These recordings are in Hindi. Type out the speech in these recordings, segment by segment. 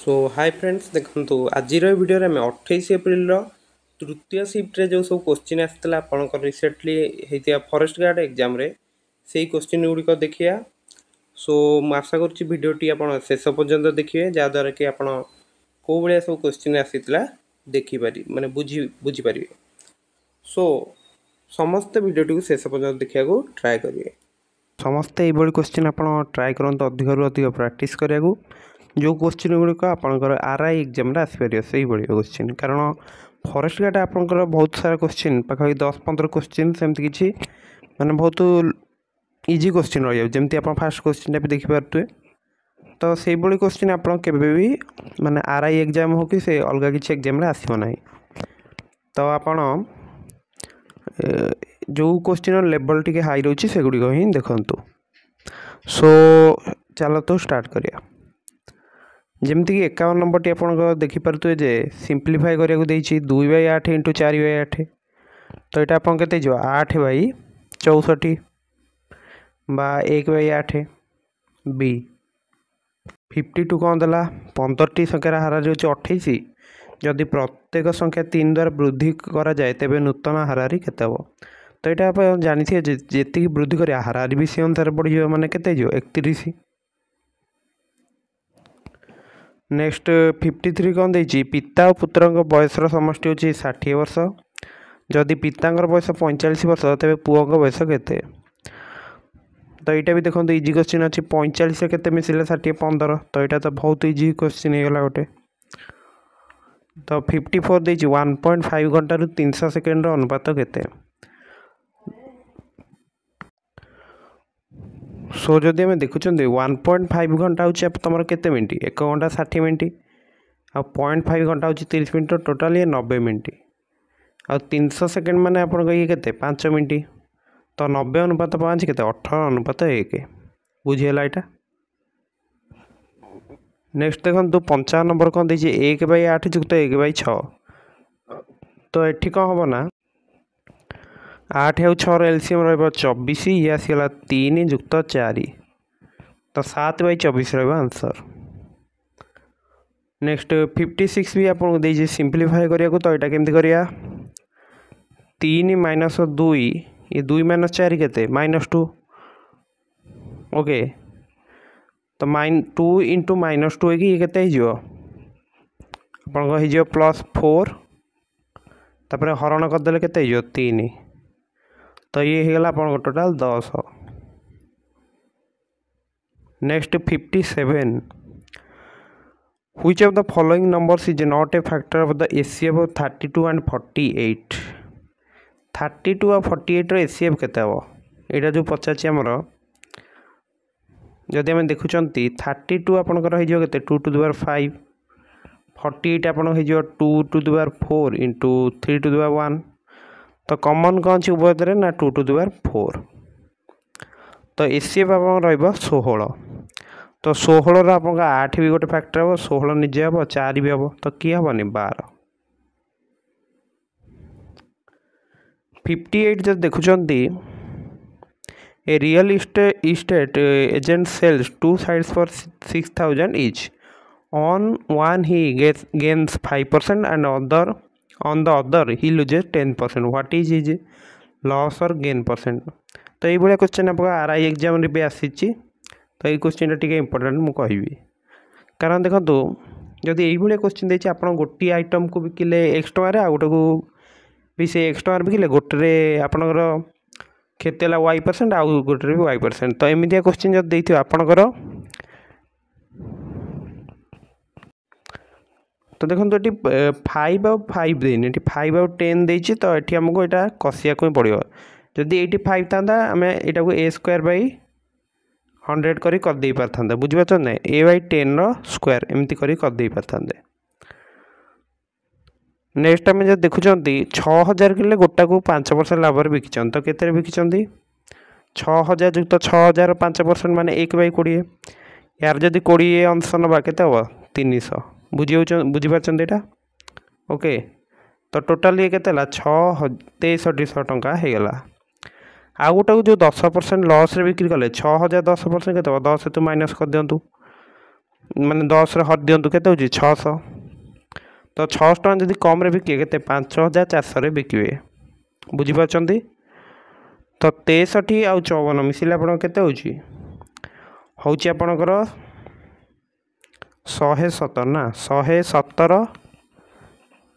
सो हाय फ्रेंड्स देखो आज वीडियो में 28 एप्रिल तृतीय शिफ्ट जो सब क्वेश्चन आसाला आप रिसेंटली होता फॉरेस्ट गार्ड एग्जाम रे से क्वेश्चन गुड़िक देखिए। सो आशा करूँ आप शेष पर्यंत देखिए जहाँद्वारा कि आप कौ भाया सब क्वेश्चन आसाला देखिपारे माने बुझीपारे। सो समस्त वीडियो शेष पर्यंत देखा ट्राए करेंगे। समस्ते ये क्वेश्चन आप ट्राए करते अधिक प्रैक्टिस करा जो क्वेश्चन गुड़िक आपंकर आरआई एग्जाम आसपार से क्वेश्चन कारण फॉरेस्ट गार्ड आपंकर बहुत सारा क्वेश्चन पाखा 10-15 क्वेश्चन सेमती किसी माने बहुत इजी क्वेश्चन रही है जमी आप फास्ट क्वेश्चन भी देखिपे। तो से क्वेश्चन आप भी माने आरआई एग्जाम हो कि से अलग किसी एग्जाम आसो ना। तो आपड़ जो क्वेश्चन लेवल टी हाई रही है गुड़िक ही देखु। सो चलो तो स्टार्ट करिया। जमीक 51 नंबर टी आप देखिपे जे सिंप्लीफाई करा 2/8 इंटू 4/8 तो यहाँ आप 8/64 बा 1/8 बी 52 कौन देला 15टी संख्यार हारारी होची 28 जदि प्रत्येक संख्या 3 द्वारा वृद्धि करा जाए तेबे नूतन हारारी केते हो। तो यहाँ आप जानी जी वृद्धि कर हारारी भी से अनुसार बढ़ माने केते 31। नेक्स्ट 53 कौन देची पिता और पुत्र बयसर समष्टि होची 60 वर्ष जदि पिता बयस 45 वर्ष तेरे पुओ बयस केते। तो यहाँ भी देखो इजी क्वेश्चन अच्छी 45 के मिसिले 60 15 तो यहाँ तो बहुत इजी क्वेश्चन होगा गोटे। तो 54 देची 1.5 घंटा 300 सेकेंड अनुपात केते। सो जदि आम देखुं 1.5 घंटा हूँ तुम के मिनट 1 घंटा 60 मिनट आ 0.5 घंटा हूँ 30 मिनट टोटाल ये 90 मिनट आ 300 सेकेंड माने आप ये 5 मिनट तो 90 अनुपात 5 के 18 अनुपात 1 बुझीगला यहाँ। नेक्स्ट देखो 55 नंबर कौन देखिए 1/8 जुक्त 1/6 तो ये कौन हम ना 8 और 6 एलसीएम रहा ये आसगला 3 जुक्त 4 तो 7/24 आंसर। नेक्स्ट 56 भी आपको दे सिंप्लीफाई करिया तो यहाँ केमती करिया 3 - 2 ये 2 - 4 के -2 ओके तो 2 इंटू -2 ये केते हो +4 तापर हरण करदे केते 3 तो ये होगा आप total 10। Next 57 which of the following numbers is not a factor of the HCF of 32 and 48 32 और 48 एचसीएफ केते हो यहाँ जो पचार आमर जदि आम देखुं 32 आपंकर हो 2 to the power 5 48 आप 2 to the power 4 into 3 to the power 1 तो कॉमन कौन अच्छी उभय ना 2 to the power 4 तो एचसीएफ आप 16 तो 16 आप 8 भी गोटे फैक्टर हम 16 निजे हम 4 भी हम तो किए हेनी 12। 58 जब देखुं a real estate agent sells 2 sites for 6,000 each on one he gains 5% and on the other he loses 10%. What is his loss or gain percent? तो ये क्वेश्चन आप आरआई एग्जाम भी आसी तो ये क्वेश्चन टे इम्पोर्टेंट मुझे कहि कारण देखो जदि ये क्वेश्चन देखिए आप गोटे आइटम को बिकिले x टकर आ गोटे को भी से x टकर बिकिले गोटे आपणकर केते y% आउ गोटे भी y%। तो एमती क्वेश्चन जब देते आपणकर तो देखो ये 5 और 5 देनी 5 और 10 देती तो ये आमको यहाँ कसिया पड़ो जदि ये 5 था आम यहाँ को a² / 100 करदे पारता बुझीपार ना a/10 स्क्वायर एमती करदे पारता। नेक्स्ट आम जब देखुं 6000 किलो गोटा को 5% लाभ बिकी तो केते बिकी 6000 जुक्त 6000 5% माने 1/20 यार जदि 20 अंश नवा के 300 बुझीपार यहाँ ओके तो टोटाल ये के 6300 टंका होगला। आउ गोटा को जो 10% लॉस रे बिक्री कले 6000 10% के 10 तो माइनस कर दिंतु माने 10 हर दिंतु के 600 तो 600 टका जदि कम बिके के 5400 बिके बुझीपार। तो 63 आउ 54 मिसिले आप आपणकर 117 ना 117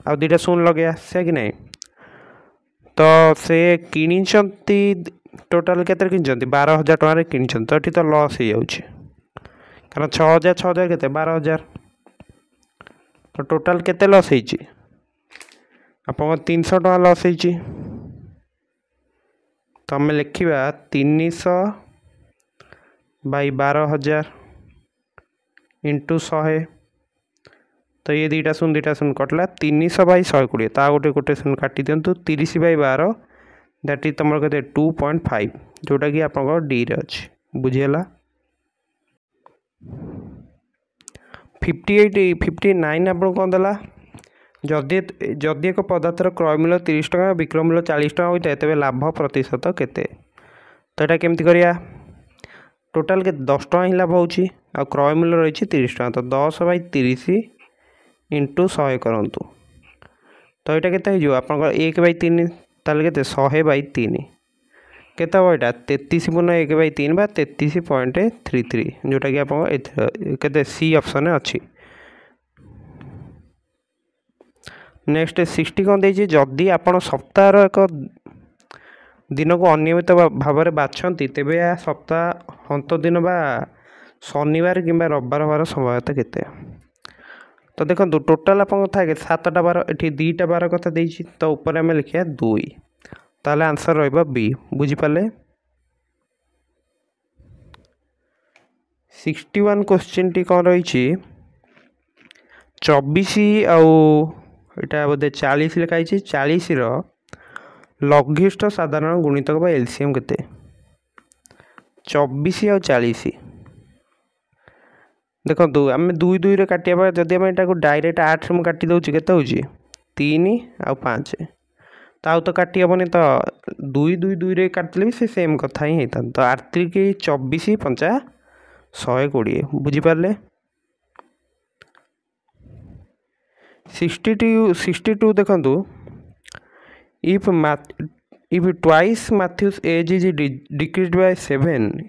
आ दुटा शून्य लगे से कि नहीं। तो से कि टोटाल के कि 12,000 टकर कि तो ये तो लस हो जाऊँगी कारण 6,000 6,000 के 12,000 तो टोटाल के लस आप 300 टका लस हो। तो आम लिखा 300 बाई 12,000 इंटू 100 तो ये दुटा शून्य कटला 300 बाई 120 ता गोटे शून्य काटी दिंतु 30 बाई 12 दैट इज तुम के 2.5 जोटा कि आप डी रे अच्छे बुझीगला। 59 आप कौन देला जदि जदि एक पदार्थर क्रय मूल्य 30 टका विक्रय मूल्य 40 टका होता है तेज लाभ प्रतिशत केते। तो यहाँ केमती करिया टोटाल के 10 टका ही लाभ होची आ क्रय मूल्य रही 30 टका तो 10 बाई 30 इंटू 100 करंतु तो यहाँ के आप 1 बाई 3 ताले के 100 बाई 3 केते हम यहाँ 33 पूर्ण 1 बाई 3 बा 33.33 जोटा कि आप सी ऑप्शन अच्छी। नेक्स्ट 60 कौन दे जदि आप सप्ताह एक दिन को अनियमित भाव में बाछंती तेबे या सप्ताह अंत दिन बा शनिवार कि रविवार हमार संभाव्यता केते। तो देखो टोटाल आप था 7टा बार ये 2टा बार कथा देछि तो ऊपर आम लिखा 2 ताले आंसर रहिबा बी बुझीपारे। 61 क्वेश्चन टी कौन रही 24 आउ यहाँ बोधे 40 लिखाई 40 लघिष्ठ साधारण गुणितक एलसीएम केते 24 आउ 40 देखो आम 2 2 काटिया जदि आम यहाँ डायरेक्ट 8 में काटी दूसरी के 3 आउ 5 तो तो काटी हेनी तो 2 2 2 काटिले भी से सेम कथा ही होता तो 8 की 24 5 120 बुझीपारे। 62 देखु if twice Matthew's age is decreased by 7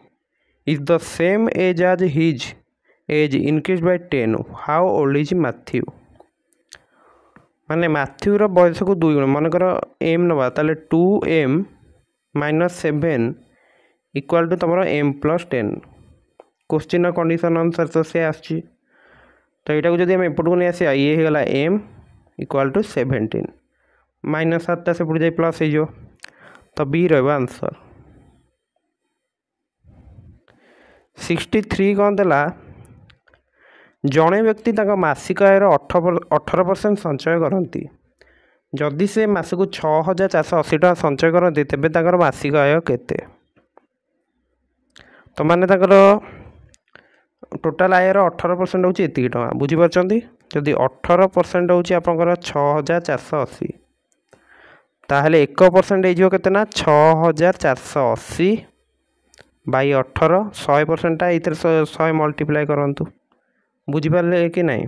is the same age as his age increased by 10 how old is Matthew माने मैथ्यू रो बयस को 2 गुण मनकर एम नवा ताले 2m - 7 इक्वल टू तुम m + 10 क्वेश्चन कंडीशन अनुसार तो से आछि तो यहाँ को जब आम एपट को नहीं आसा ये होगा m = 17 -7 से जाए प्लस हो तो बी रहा आंसर। 63 कौन देला जड़े व्यक्ति मासिक आयर 18% संचय करती जदि से मास को 6,480 टका संचय करती तेबे ताकर मासिक आय केते। तो माने टोटाल आयर 18% हूँ एति टका बुझीपार जदि 18% हूँ आपंकर 6,480 ताहले 1% होते ना 6,480 बाई 18 100% ये 100 मल्टीप्लाई करूँ बुझीपारे कि नहीं।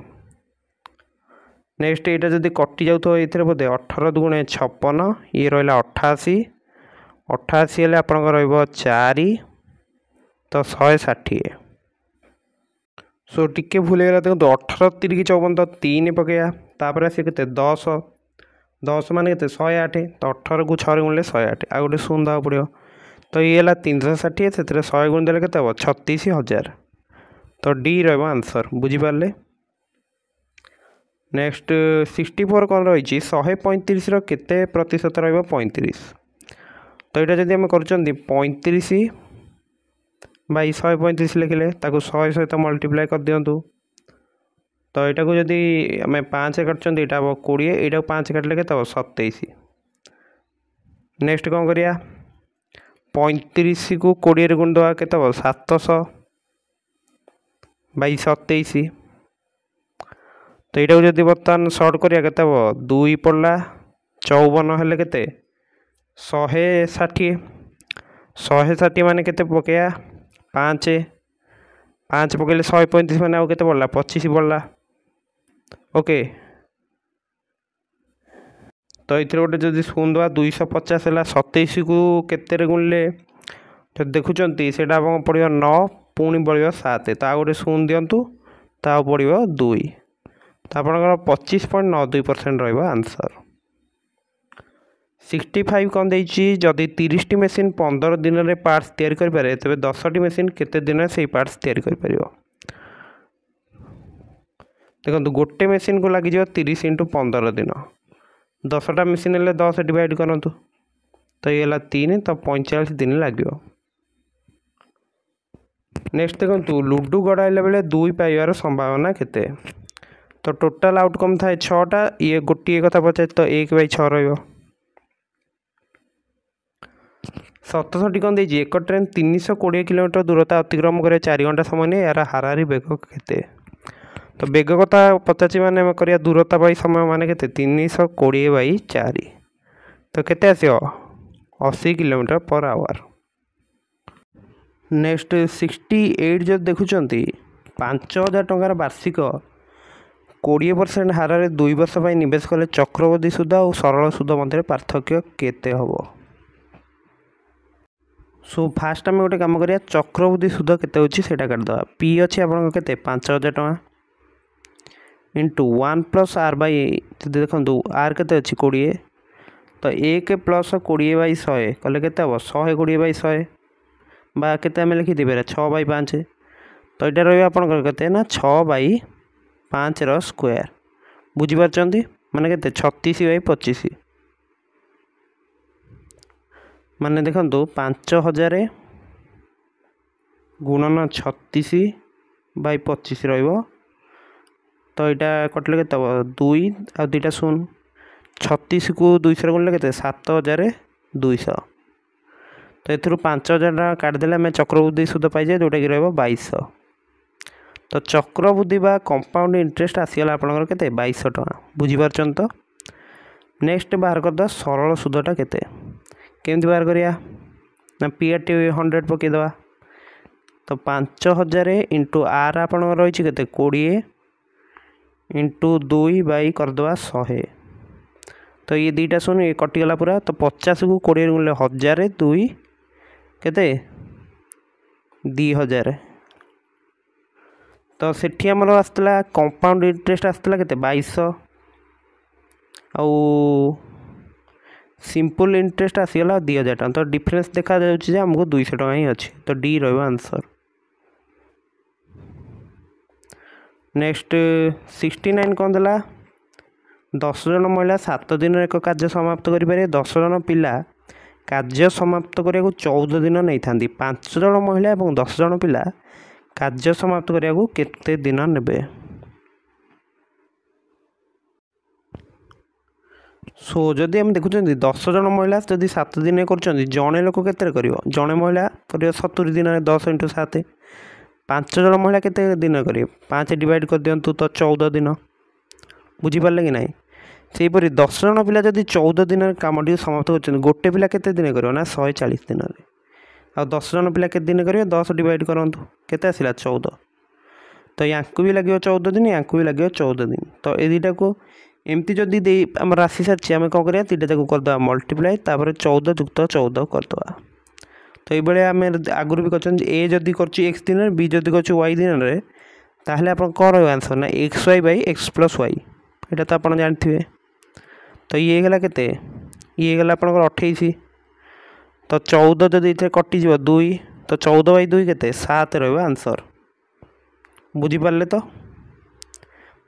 नेक्स्ट यहाँ जब कटि जाऊ ये बोधे 18 दुगुणे 56 ये रहा 88 88 हेल्ले आपंकर 4 तो 160 सो टिके भूलगला देखो 18 3 54 तो 3 पकड़ा तापर आस के 10 10 मान के 108 तो 18 को 6 गुणिले 108 आ गए शून्य देवा पड़ो तो ये है 360 से 100 गुण देले के 36,000 तो डी रहा आंसर बुझीपारे। नेक्स्ट 64 कौन रही 135 केते प्रतिशत रहा 35 तो यहाँ जब आम कर 35 बाई 135 लिखिले 100 सहित मल्टीप्लाई कर दिंतु तो यहाँ को जदि आम 5 काटुँ यहाँ हम 20 यहाँ 5 काटिले के 27। नेक्स्ट कौन करिया 35 को 20 गुण दवा के 700 बाई 27 तो यहाँ को जब बर्तमान सर्ट करिया के 2 पड़ा 54 हेल्ले के 160 160 मान के पकड़ा 5 पाँच पकड़े 135 मैंने आउ केते पड़ला 25 पड़ला ओके। तो ये गोटे जब शून दवा 250 है 27 को केते गुणिले तो देखुं से पड़ो 9 पुणी बढ़ 7 तो आ गए शून दिंतु तो पड़ो 2 तो आप 25.92% रहा आंसर। 65 कौन देती जदि 30 मेसीन 15 दिन में पार्ट्स तैयारी करें तेज 10 मेसीन केते दिन से पार्ट्स तैयारी कर देखो गोटे मेसीन को लग 30 × 15 दिन 10टा मेसीन है 10 डिवाइड करूँ तो ये 3 तो 45 दिन लगे। नेक्स्ट देखो लुडु गड़ाइला बेले 2 पाइबार संभावना केते तो टोटाल आउटकम थाए 6टा ये गोटे कथा पचार तो 1/6 रहा। 67 कौन देती एक ट्रेन 320 किलोमीटर दूरता अतिक्रम करे 4 घंटा समय नहीं यार हाराहारी बेग केते तो बेग कथा पचार माने करिया दूरता बाई समय माने केते 320/4 तो केते आसियो 80 किलोमीटर पर आवर। नेक्स्ट 68 जो देखुंत 5000 टंकार वार्षिक 20% हारे 2 वर्ष निवेश कले चक्रवृद्धि सुध और सरल सुध मध्य पार्थक्य केते हबो। सो फास्ट आम गोटे कम करिया चक्रवृद्धि सुध केते होची सेटा काटदवा पी अच्छे आपन केते 5000 टका इंटू 1 + r / देखो r केते अच्छी 20 तो 1 + 20/100 कले केते हबो 120/100 बा केते आम लिखि दे 6/5 तो यहाँ रहा आपंकर केते ना 6/5 स्क्वायर बुझीपारचंती माने केते 36/25 माने देखंतु 5000 गुणन 36/25 रहिबो तो यहाँ कटले केते 2 आ 2टा शून 36 को 200 गुणले केते 7200 तो एथुरु 5000 टका काटिदेले आम चक्रवृद्धि सुध पाइजे जोटा कि रहिबो 2200 तो चक्रवृद्धि बा कंपाउंड इंटरेस्ट आसीगला आपनकर केते 2200 टका बुझीपारचंत तो। नेक्स्ट बाहर करदा सरल सुधटा केते केमती बाहर करिया ना पीआरटी 100 पकईदवा तो 5000 × r आपण रही केते 20 × 2 करदवा 100 तो ये 2टा शून ये कटिगला पूरा तो 50 को 20 गुणिले 1000 2 केते 2000 तो सेठी आमर आसला कंपाउंड इंटरेस्ट आसला केते 2200 आउ सिंपल इंटरेस्ट आसीगला 2000 टका तो डिफरेंस देखा जाउछि हमको 200 टका ही अच्छी तो डी रहिबो आंसर। नेक्स्ट 69 कौन देला 10 जन महिला 7 दिन एक कार्य समाप्त करें 10 जन पिला कार्य समाप्त करने 14 दिन नहीं था 5 जन महिला और 10 जन पिला कार्य समाप्त करने केते दिन नेबे। सो जदि आम देखुं 10 जन महिला जदि 7 दिन कर जड़े लोक केते जड़े महिला कर 70 दिन 10 × 7 5 जन महिला केते दिन करेंगे 5 डिवाइड कर दिंतु तो 14 दिन बुझीपारे कि ना सेहीपरि 10 जन पिला जदि 14 दिन कमटी समाप्त कर गोटे पिला केते दिन कर 140 दिन आ 10 जन पिला केते दिन करेंगे 10 डिवाइड करंतु केते आसिला 14 तो या भी लगे 14 दिन या भी लगे 14 दिन तो ये दुटा को एमती जदि दे आम राशि सारी आम कौन करिया 3टा जाक करदे मल्टीप्लाई 14 + 14 करदे तो ये आम आगुरी भी कर ए जदि कर एक्स दिन बी जदि कर वाई दिन में ताहले आप कौन रहा आंसर ना xy/x + y यहाँ तो आप जानते तो ये गला केते ये गला आप 28 तो 14 जदि इथे कटिज 2 तो 14/2 केते 7 रहा आंसर बुझीपारे तो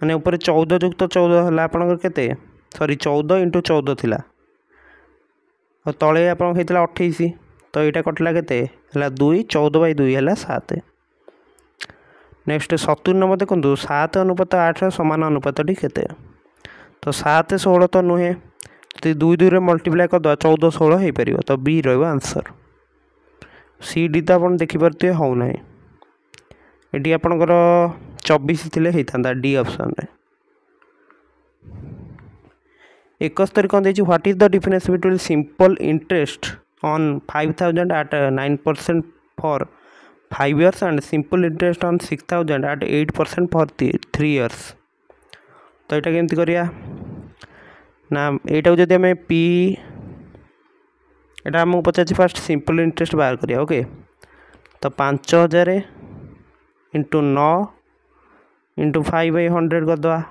माने ऊपर 14 + 14 है आपंकर केते सॉरी 14 × 14 थिला और तले आप 28 तो यहाँ कटला केते 2 14/2 है 7। नेक्स्ट 70 नंबर देखो 7:8 समान अनुपात केते तो 7 16 तो नुहे तो 2 2 रे मल्टीप्लाई कर 14 16 हो पार तो बी रहा आंसर। सी डी तो आप देखिपे हो ना ये आपंकर 24 थिले होता डी ऑप्शन रे। 71 कौन देखिए what is the difference between simple interest on 5000 at 9% for 5 years and simple interest on 6000 at 8% for 3 years। तो यहाँ केमती करिया ना यहाँ जदि आम पी यहाँ आमको पचार फास्ट सिंपल इंटरेस्ट बाहर करिया। ओके तो 5000 इंटू 9 इंटू 5/100 करदे।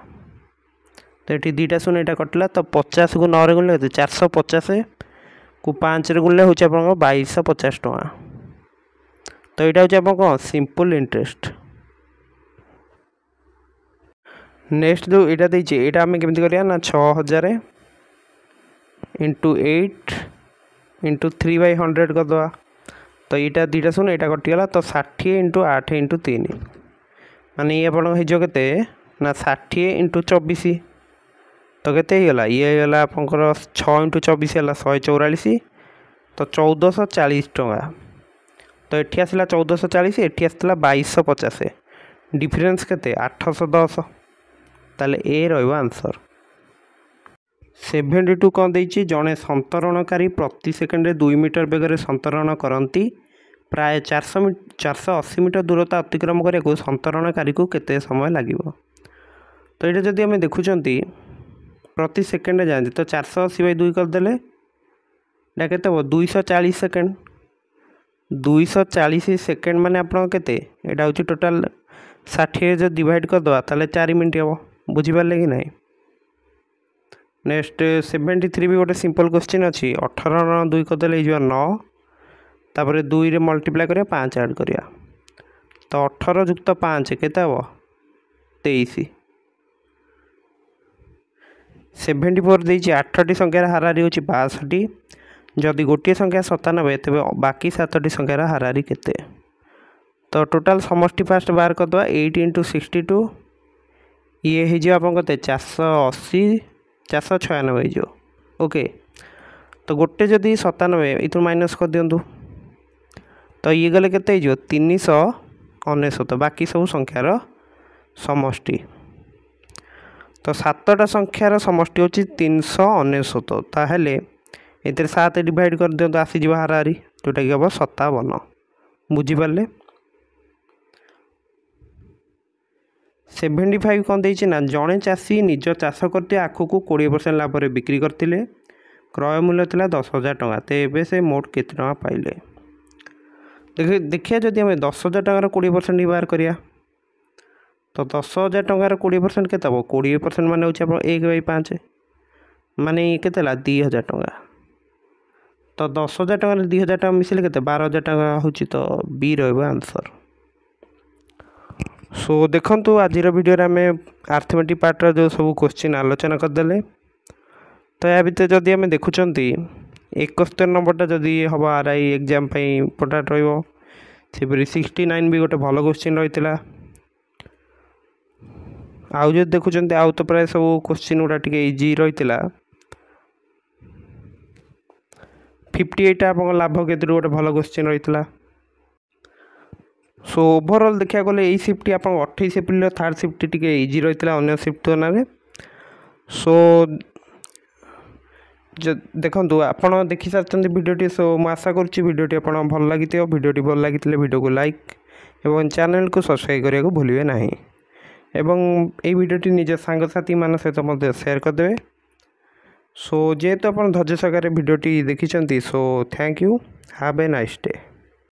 तो ये दुईटा शून्य यहाँ कटिला तो 50 को 9 गुणिले 450 को 5 गुणिले हूँ आप 2250 टଙ୍କା। तो यहाँ हूँ कौन सिंपल इंटरेस्ट। नेक्स्ट जो यहाँ देती यहाँ आम केमी करिया ना 6000 इंटू 8 इंटू 3/100 करदे। तो यहाँ दुईटा शून्य यहाँ कटिगला तो 60 इंटू 8 इंटू 3 माने ये आप के ना 60 इंटू 24 तो केला ये होगा आपंकर 6 इंटू 24 है 144 तो 1440 टଙ୍କା। तो ये आसला 1440 ये आसला 2250 डिफरेन्स के 810 ताले ए रहा आंसर। 72 कौन देती जड़े संतरणकारी प्रति सेकेंड 2 मीटर बेगर संतरण करती प्राय 480 मीटर दूरता अतिक्रम करने संतरणकारी को केते समय लगे। तो ये जदि आम देखुंट प्रति सेकेंड जाते तो 480/2 करदे यहाँ के 240 सेकेंड 240 सेकेंड माने आप यहाँ हूँ टोटाल 60 जो डिवाइड करदे ताले 4 मिनट हम बुझीपारे कि नहीं। नेक्स्ट 73 भी गोटे सिंपल क्वेश्चन अच्छी 18 2 करदे 9 तापर 2 रे मल्टीप्लाई करिया 5 ऐड करिया तो 18 जुक्त 5 केते हम 23। 74 देती 8टी संख्यार हाराहारी हूँ 62 जदि गोटे संख्या 97 तेज बाकी 7टी संख्यार हाराहारी केते। तो टोटाल समष्टि फास्ट बाहर करदे 8 इंटू 62 ये हो आप 480 496 हो। ओके तो गोटे जदि 97 इतु माइनस कर दिंतु तो ये गले के 399 बाकी सब संख्यार समष्टि। तो 7टा संख्यार समष्टि हूँ 399 ताहले ये 7 डिवाइड कर दिखाँ आसीज हाराहारी जोटा कि हम 57 बुझीपारे। 75 कौन देती ना जड़े चाषी निज चाष करते आखु को 20% लाभ बिक्री करते क्रय मूल्य था 10,000 टଙ୍କା तेबे से मोट केते टଙ୍କା पाइले। देखिए जदि आम 10,000 टଙ୍କାର 20% बाहर करिया तो 10,000 टଙ୍କାର 20% केते हम 20% माने होची आप 1/5 माने केते 2,000 टଙ୍କା। तो 10,000 टଙ୍କାର 2,000 टଙ୍କା मिसिले केते 12,000 टଙ୍କା होची तो बी रहबा आंसर। सो देखंतु आजिर वीडियो रे आमे अर्थमेटिक पार्ट जो सब क्वेश्चन आलोचना करदेले। तो या भितर जदि आम देखुंती 71 नंबरटा जदि हम RI एग्जाम इम्पोर्टाट रही 69 भी गोटे भल क्वेश्चन रही। आउ जो देखुंत आउ तो प्राय सब क्वेश्चन गुड़ा टे इजी रही 58 आप लाभ केतु गोटे भल क्वेश्चन रही। सो ओभरऑल देखा गले यही शिफ्ट आप 28 April third shift T easy रही अन्य शिफ्ट तुलना। सो देखो आप देखी सारी वीडियोटी सो मुझे आशा करुँच वीडियोटी आप भल लगी वीडियोटी भल लगी वीडियो को लाइक एवं चैनल को सब्सक्राइब करने को भूलिए ना एवं ये वीडियोटी निज सांगसाथी मान सहित मत शेयर करदे। सो जेहेतु आप धैर्य सहकारे वीडियोटी देखी so thank you have a nice day.